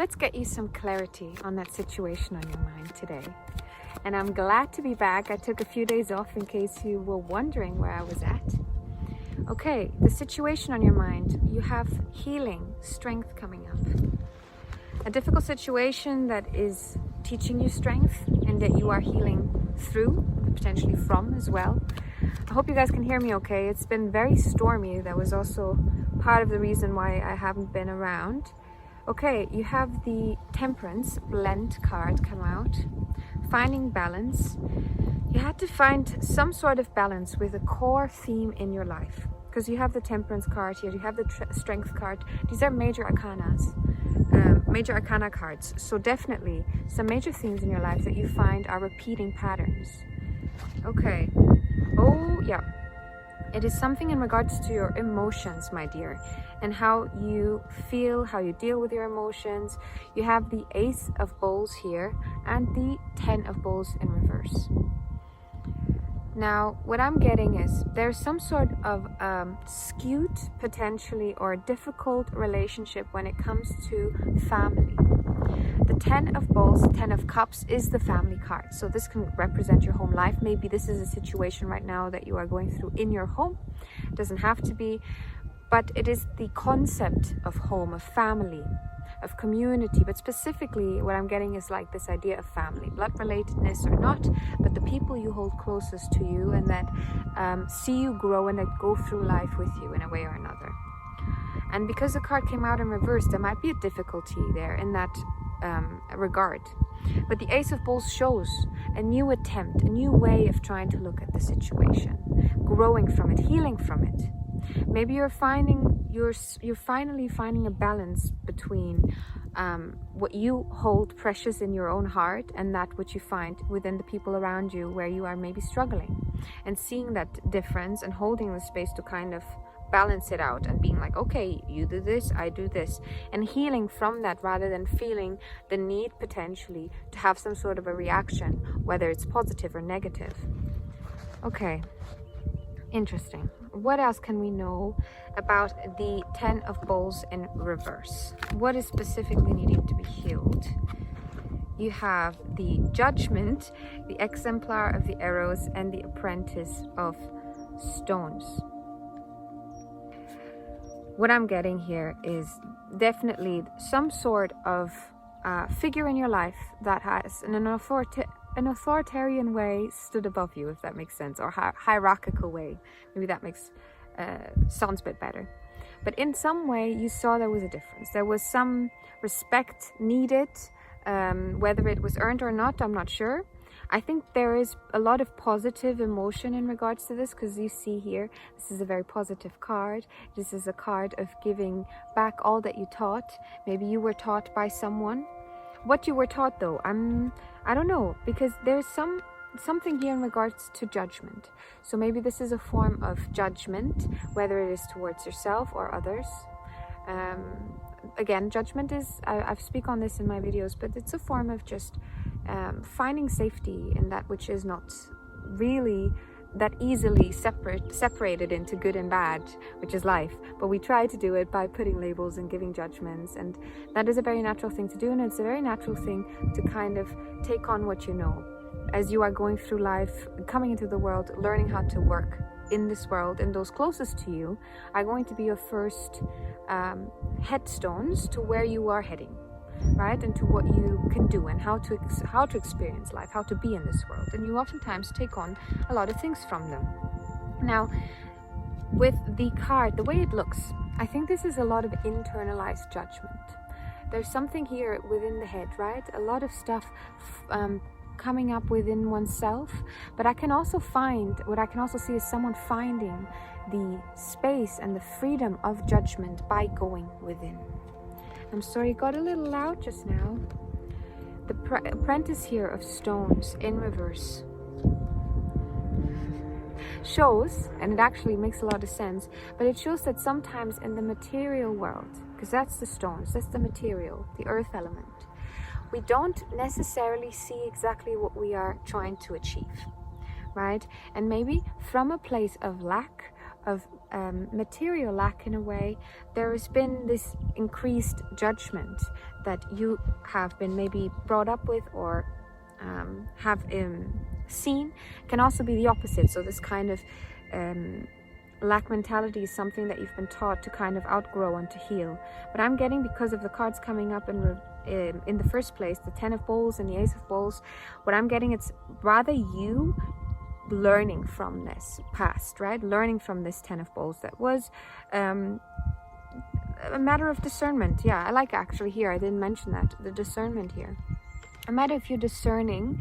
let's get you some clarity on that situation on your mind today. And I'm glad to be back. I took a few days off in case you were wondering where I was at. Okay, the situation on your mind, you have healing, strength coming up. A difficult situation that is teaching you strength and that you are healing through, potentially from as well. I hope you guys can hear me okay. It's been very stormy. That was also part of the reason why I haven't been around. Okay, you have the Temperance Blend card come out. Finding balance. You had to find some sort of balance with a core theme in your life. Because you have the Temperance card here, you have the Strength card. These are major arcanas, major arcana cards. So definitely some major themes in your life that you find are repeating patterns. Okay. Oh, yeah. It is something in regards to your emotions, my dear, and how you feel, how you deal with your emotions. You have the Ace of Bowls here and the 10 of Bowls in reverse. Now, what I'm getting is there's some sort of skewed, potentially, or difficult relationship when it comes to family. The 10 of Bowls, 10 of Cups is the family card. So this can represent your home life. Maybe this is a situation right now that you are going through in your home. It doesn't have to be, but it is the concept of home, of family, of community. But specifically what I'm getting is like this idea of family, blood relatedness or not, but the people you hold closest to you and that see you grow and that go through life with you in a way or another. And because the card came out in reverse, there might be a difficulty there in that regard. But the Ace of Bowls shows a new attempt, a new way of trying to look at the situation, growing from it, healing from it. Maybe you're finally finding a balance between what you hold precious in your own heart and that which you find within the people around you where you are maybe struggling, and seeing that difference and holding the space to kind of balance it out and being like, okay, you do this, I do this, and healing from that rather than feeling the need potentially to have some sort of a reaction, whether it's positive or negative. Okay, interesting. What else can we know about the 10 of Bowls in reverse? What is specifically needing to be healed? You have the Judgment, the Exemplar of the Arrows, and the Apprentice of Stones. What I'm getting here is definitely some sort of figure in your life that has in an authoritarian way stood above you, if that makes sense, or hierarchical way. Maybe that makes sounds a bit better. But in some way you saw there was a difference. There was some respect needed, whether it was earned or not, I'm not sure. I think there is a lot of positive emotion in regards to this, because you see here, this is a very positive card. This is a card of giving back all that you taught. Maybe you were taught by someone. What you were taught though, I don't know, because there's something here in regards to judgment. So maybe this is a form of judgment, whether it is towards yourself or others. Again, judgment is, I speak on this in my videos, but it's a form of just finding safety in that which is not really that easily separated into good and bad, which is life. But we try to do it by putting labels and giving judgments, and that is a very natural thing to do, and it's a very natural thing to kind of take on what you know as you are going through life, coming into the world, learning how to work in this world. And those closest to you are going to be your first headstones to where you are heading, right, and to what you can do and how to experience life, how to be in this world. And you oftentimes take on a lot of things from them. Now, with the card, the way it looks, I think this is a lot of internalized judgment. There's something here within the head, right? A lot of stuff coming up within oneself. But I can also see is someone finding the space and the freedom of judgment by going within. I'm sorry, it got a little loud just now. The Apprentice here of Stones in reverse shows, and it actually makes a lot of sense, but it shows that sometimes in the material world, because that's the stones, that's the material, the earth element, we don't necessarily see exactly what we are trying to achieve, right? And maybe from a place of lack, of material lack in a way, there has been this increased judgment that you have been maybe brought up with or have seen. Can also be the opposite. So this kind of lack mentality is something that you've been taught to kind of outgrow and to heal. But I'm getting, because of the cards coming up in the first place, the 10 of Bowls and the Ace of Bowls, what I'm getting, it's rather you learning from this past, right? Learning from this 10 of Bowls. That was a matter of discernment. Yeah, I like actually here, I didn't mention that, the discernment here. A matter of you discerning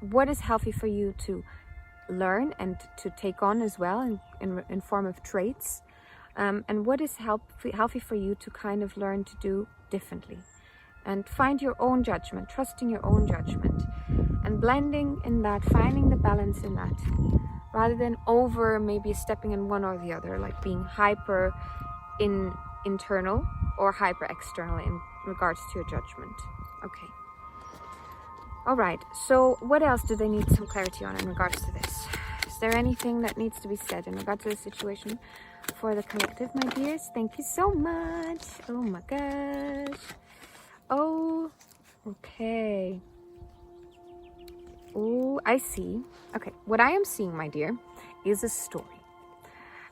what is healthy for you to learn and to take on as well in form of traits, and what is healthy for you to kind of learn to do differently, and find your own judgment, trusting your own judgment, and blending in that, finding the balance in that, rather than over maybe stepping in one or the other, like being hyper internal or hyper external in regards to your judgment. Okay. All right, so what else do they need some clarity on in regards to this? Is there anything that needs to be said in regard to the situation for the collective, my dears? Thank you so much. Oh my gosh. Oh, okay. Oh, I see. Okay, what I am seeing, my dear, is a story.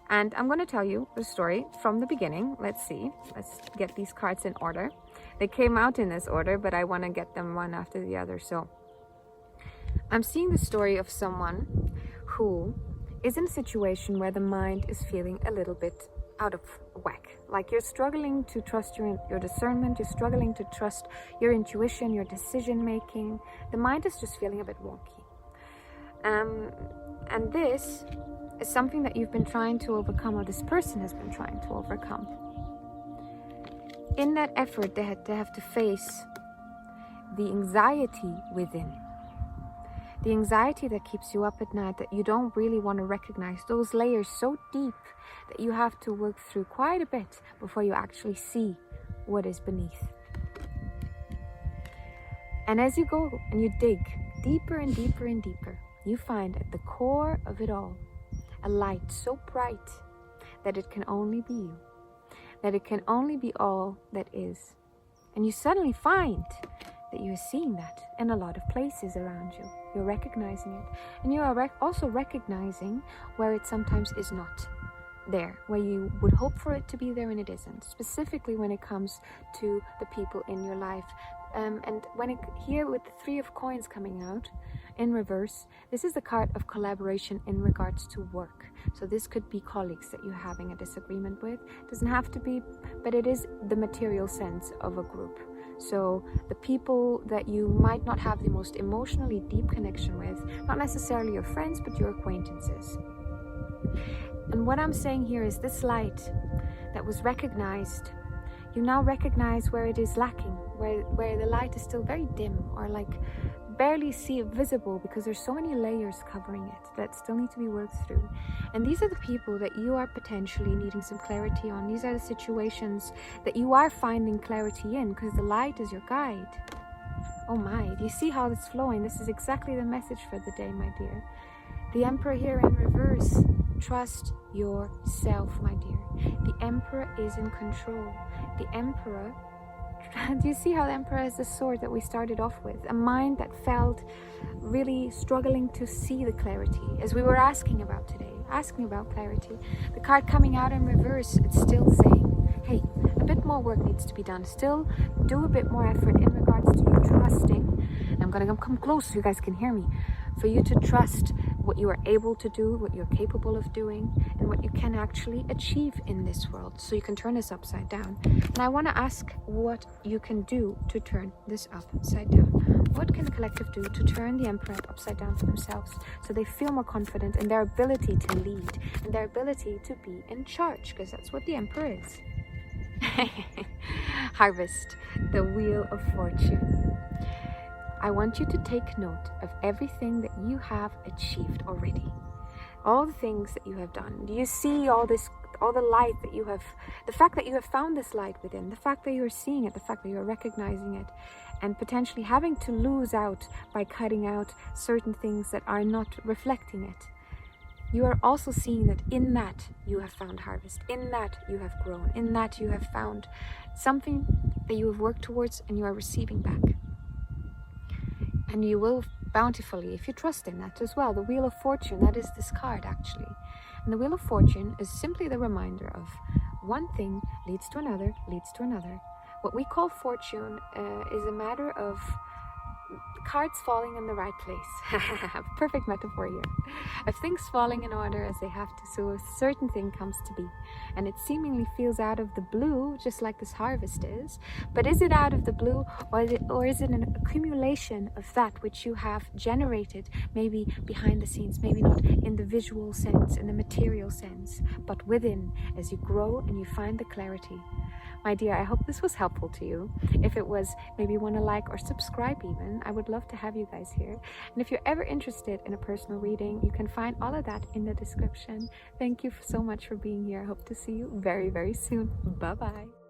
And I'm going to tell you the story from the beginning. Let's see. Let's get these cards in order. They came out in this order, but I want to get them one after the other. So I'm seeing the story of someone who is in a situation where the mind is feeling a little bit out of whack. Like you're struggling to trust your discernment. You're struggling to trust your intuition, your decision making. The mind is just feeling a bit wonky. And this is something that you've been trying to overcome, or this person has been trying to overcome. In that effort, they have to face the anxiety within. The anxiety that keeps you up at night, that you don't really want to recognize. Those layers so deep that you have to work through quite a bit before you actually see what is beneath. And as you go and you dig deeper and deeper and deeper, you find at the core of it all a light so bright that it can only be you. That it can only be all that is. And you suddenly find that you're seeing that in a lot of places around you. You're recognizing it. And you are also recognizing where it sometimes is not there, where you would hope for it to be there and it isn't. Specifically when it comes to the people in your life. And when here with the 3 of Coins coming out in reverse, this is the card of collaboration in regards to work. So this could be colleagues that you're having a disagreement with. It doesn't have to be, but it is the material sense of a group. So the people that you might not have the most emotionally deep connection with, not necessarily your friends, but your acquaintances. And what I'm saying here is this light that was recognized, you now recognize where it is lacking, where the light is still very dim, or like barely see it visible, because there's so many layers covering it that still need to be worked through. And these are the people that you are potentially needing some clarity on. These are the situations that you are finding clarity in, because the light is your guide. Oh my, do you see how it's flowing? This is exactly the message for the day, my dear. The Emperor here in reverse. Trust yourself, my dear. The Emperor is in control. The Emperor, do you see how the Emperor is the sword that we started off with? A mind that felt really struggling to see the clarity, as we were asking about today, asking about clarity. The card coming out in reverse, it's still saying, hey, a bit more work needs to be done. Still do a bit more effort in regards to you trusting. And I'm going to come close so you guys can hear me. For you to trust what you are able to do, what you're capable of doing, and what you can actually achieve in this world. So you can turn this upside down. And I want to ask what you can do to turn this upside down. What can the collective do to turn the Emperor upside down for themselves, so they feel more confident in their ability to lead, and their ability to be in charge, because that's what the Emperor is. Harvest, the Wheel of Fortune. I want you to take note of everything that you have achieved already. All the things that you have done. Do you see all the light that you have, the fact that you have found this light within, the fact that you are seeing it, the fact that you are recognizing it, and potentially having to lose out by cutting out certain things that are not reflecting it. you are also seeing that in that you have found harvest, in that you have grown, in that you have found something that you have worked towards and you are receiving back. And you will bountifully, if you trust in that as well. The Wheel of Fortune, that is this card actually. And the Wheel of Fortune is simply the reminder of one thing leads to another, leads to another. What we call fortune is a matter of cards falling in the right place. Perfect metaphor here. Of things falling in order as they have to, so a certain thing comes to be. And it seemingly feels out of the blue, just like this harvest is. But is it out of the blue, or is it an accumulation of that which you have generated, maybe behind the scenes, maybe not in the visual sense, in the material sense, but within, as you grow and you find the clarity. My dear, I hope this was helpful to you. If it was, maybe you want to like or subscribe even. I would love to have you guys here. And if you're ever interested in a personal reading, you can find all of that in the description. Thank you so much for being here. I hope to see you very, very soon. Bye-bye.